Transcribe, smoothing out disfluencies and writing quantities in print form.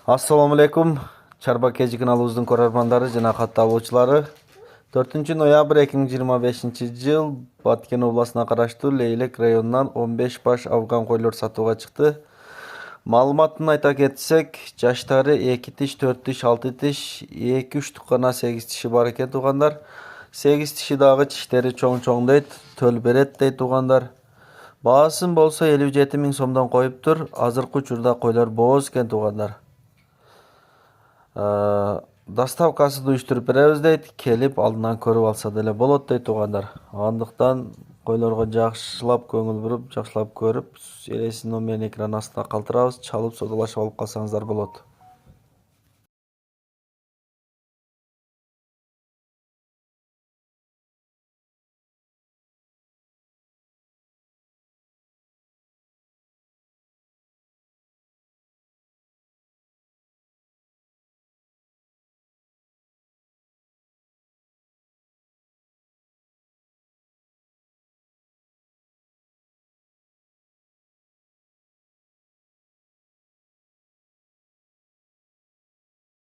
Assalamu alaikum. Çarba Keci kanalımızın ko'rarmandары жана катталуучулары. 4 noyabr 2025-yıl Баткен областына караштуу Leylek районунан 15 баш афган койлор сатууга чыкты. Маалыматын айта кетсек, жаштары 2 тиш, 4 тиш, 6 тиш, 2-3 тукана 8 тиши бар экен туугандар. 8 тиши дагы тиштери чоң дейт, төл берет дейт туугандар. Баасын болсо 57 миң сомдон коюптур. Азыркы учурда койлор бооз экен туугандар. Доставкасы уюштуруп беребиз дейт, келип алдынан көрүп алса деле болот дейт туугандар. Андыктан койлорго жакшылап көңүл буруп, жакшылап көрүп, элесин номерин экран астына калтырабыз, чалып содалашып алып калсаңыздар болот.